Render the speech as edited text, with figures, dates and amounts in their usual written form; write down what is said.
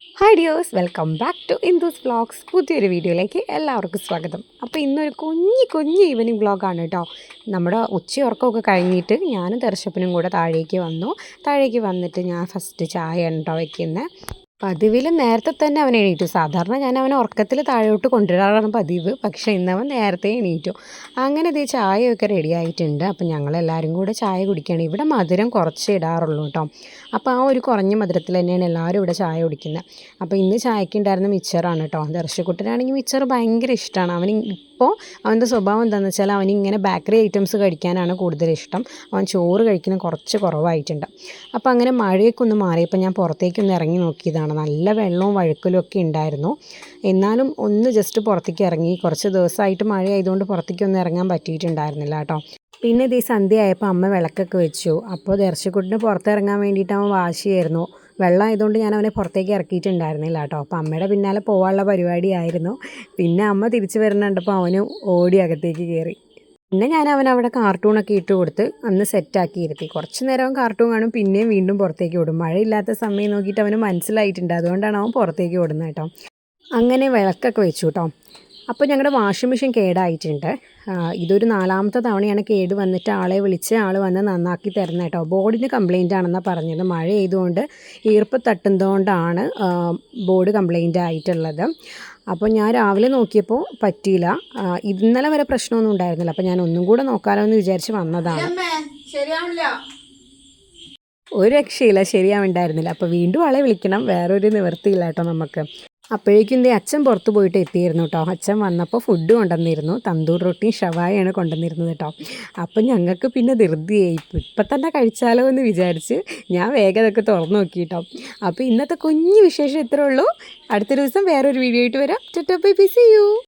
Hi dears, welcome back to Indu's vlogs. പുതിയൊരു വീഡിയോയിലേക്ക് എല്ലാവർക്കും സ്വാഗതം. അപ്പോൾ ഇന്നൊരു കുഞ്ഞ് ഈവനിങ് വ്ളോഗാണ് കേട്ടോ. നമ്മുടെ ഉച്ചയുറക്കമൊക്കെ കഴിഞ്ഞിട്ട് ഞാനും ദർശപ്പനും കൂടെ താഴേക്ക് വന്നു. താഴേക്ക് വന്നിട്ട് ഞാൻ ഫസ്റ്റ് ചായ കേട്ടോ വയ്ക്കുന്നത്. പതിവിൽ നേരത്തെ തന്നെ അവൻ എണീറ്റു. സാധാരണ ഞാൻ അവനെ ഉറക്കത്തിൽ താഴോട്ട് കൊണ്ടുവരാറാണ് പതിവ്. പക്ഷേ ഇന്നവൻ നേരത്തെ എണീറ്റു. അങ്ങനെ ഇത് ചായയൊക്കെ റെഡി ആയിട്ടുണ്ട്. അപ്പം ഞങ്ങളെല്ലാവരും കൂടെ ചായ കുടിക്കുകയാണ്. ഇവിടെ മധുരം കുറച്ച് ഇടാറുള്ളൂ കേട്ടോ. അപ്പോൾ ആ ഒരു കുറഞ്ഞ മധുരത്തിൽ തന്നെയാണ് എല്ലാവരും ഇവിടെ ചായ കുടിക്കുന്നത്. അപ്പോൾ ഇന്ന് ചായക്ക് ഉണ്ടായിരുന്ന മിച്ചറാണ് കേട്ടോ. ദർശക്കുട്ടനാണെങ്കിൽ മിച്ചർ ഭയങ്കര ഇഷ്ടമാണ്. ഇപ്പോൾ അവൻ്റെ സ്വഭാവം എന്താണെന്ന് വെച്ചാൽ അവനിങ്ങനെ ബേക്കറി ഐറ്റംസ് കഴിക്കാനാണ് കൂടുതൽ ഇഷ്ടം. അവൻ ചോറ് കഴിക്കുന്നത് കുറച്ച് കുറവായിട്ടുണ്ട്. അപ്പോൾ അങ്ങനെ മഴയൊക്കെ ഒന്ന് മാറിയപ്പോൾ ഞാൻ പുറത്തേക്കൊന്ന് ഇറങ്ങി നോക്കിയതാണ്. നല്ല വെള്ളവും വഴുക്കലും ഒക്കെ ഉണ്ടായിരുന്നു. എന്നാലും ഒന്ന് ജസ്റ്റ് പുറത്തേക്ക് ഇറങ്ങി. കുറച്ച് ദിവസമായിട്ട് മഴ ആയതുകൊണ്ട് പുറത്തേക്കൊന്നും ഇറങ്ങാൻ പറ്റിയിട്ടുണ്ടായിരുന്നില്ല കേട്ടോ. പിന്നെ ഈ സന്ധ്യ ആയപ്പോൾ അമ്മ വിളക്കൊക്കെ വെച്ചു. അപ്പോൾ ദർശക്കുട്ടിന് പുറത്തിറങ്ങാൻ വേണ്ടിയിട്ട് അവൻ വാശിയായിരുന്നു. വെള്ളം ആയതുകൊണ്ട് ഞാൻ അവനെ പുറത്തേക്ക് ഇറക്കിയിട്ടുണ്ടായിരുന്നില്ല കേട്ടോ. അപ്പോൾ അമ്മയുടെ പിന്നാലെ പോകാനുള്ള പരിപാടിയായിരുന്നു. പിന്നെ അമ്മ തിരിച്ചു വരുന്നുണ്ടപ്പോൾ അവന് ഓടി അകത്തേക്ക് കയറി. പിന്നെ ഞാൻ അവനവിടെ കാർട്ടൂണൊക്കെ ഇട്ട് കൊടുത്ത് അന്ന് സെറ്റാക്കി ഇരുത്തി. കുറച്ച് നേരം കാർട്ടൂൺ കാണും, പിന്നെയും വീണ്ടും പുറത്തേക്ക് ഓടും. മഴയില്ലാത്ത സമയം നോക്കിയിട്ട് അവന് മനസ്സിലായിട്ടുണ്ട്. അതുകൊണ്ടാണ് അവൻ പുറത്തേക്ക് ഓടുന്നത് കേട്ടോ. അങ്ങനെ വിളക്കൊക്കെ വെച്ചു കേട്ടോ. അപ്പോൾ ഞങ്ങളുടെ വാഷിംഗ് മെഷീൻ കേടായിട്ടുണ്ട്. ഇതൊരു 4ാമത്തെ തവണയാണ് കേട് വന്നിട്ട് ആളെ വിളിച്ച് ആൾ വന്ന് നന്നാക്കി തരുന്നത് കേട്ടോ. ബോർഡിന് കംപ്ലയിൻ്റ് ആണെന്നാണ് പറഞ്ഞത്. മഴ ചെയ്തുകൊണ്ട് ഈർപ്പം തട്ടുന്നതുകൊണ്ടാണ് ബോർഡ് കംപ്ലയിൻ്റ് ആയിട്ടുള്ളത്. അപ്പോൾ ഞാൻ രാവിലെ നോക്കിയപ്പോൾ പറ്റിയില്ല. ഇന്നലെ വരെ പ്രശ്നമൊന്നും ഉണ്ടായിരുന്നില്ല. അപ്പോൾ ഞാൻ ഒന്നും കൂടെ നോക്കാമല്ലോ എന്ന് വിചാരിച്ച് വന്നതാണ്. ഒരു രക്ഷയില്ല, ശരിയാവുണ്ടായിരുന്നില്ല. അപ്പോൾ വീണ്ടും ആളെ വിളിക്കണം, വേറൊരു നിവൃത്തിയില്ല കേട്ടോ നമുക്ക്. അപ്പോഴേക്കും അച്ഛൻ പുറത്ത് പോയിട്ട് എത്തിയിരുന്നു കേട്ടോ. അച്ഛൻ വന്നപ്പോൾ ഫുഡ് കൊണ്ടുവന്നിരുന്നു. തന്തൂർ റൊട്ടിയും ഷവായാണ് കൊണ്ടുവന്നിരുന്നത് കേട്ടോ. അപ്പം ഞങ്ങൾക്ക് പിന്നെ ധൃതിയായി. ഇപ്പം തന്നെ കഴിച്ചാലോ എന്ന് വിചാരിച്ച് ഞാൻ വേഗം അതൊക്കെ തുറന്നു നോക്കി കേട്ടോ. അപ്പോൾ ഇന്നത്തെ കുഞ്ഞു വിശേഷം ഇത്രേ ഉള്ളൂ. അടുത്ത ദിവസം വേറൊരു വീഡിയോ ആയിട്ട് വരാം. Tata bye bye, see U.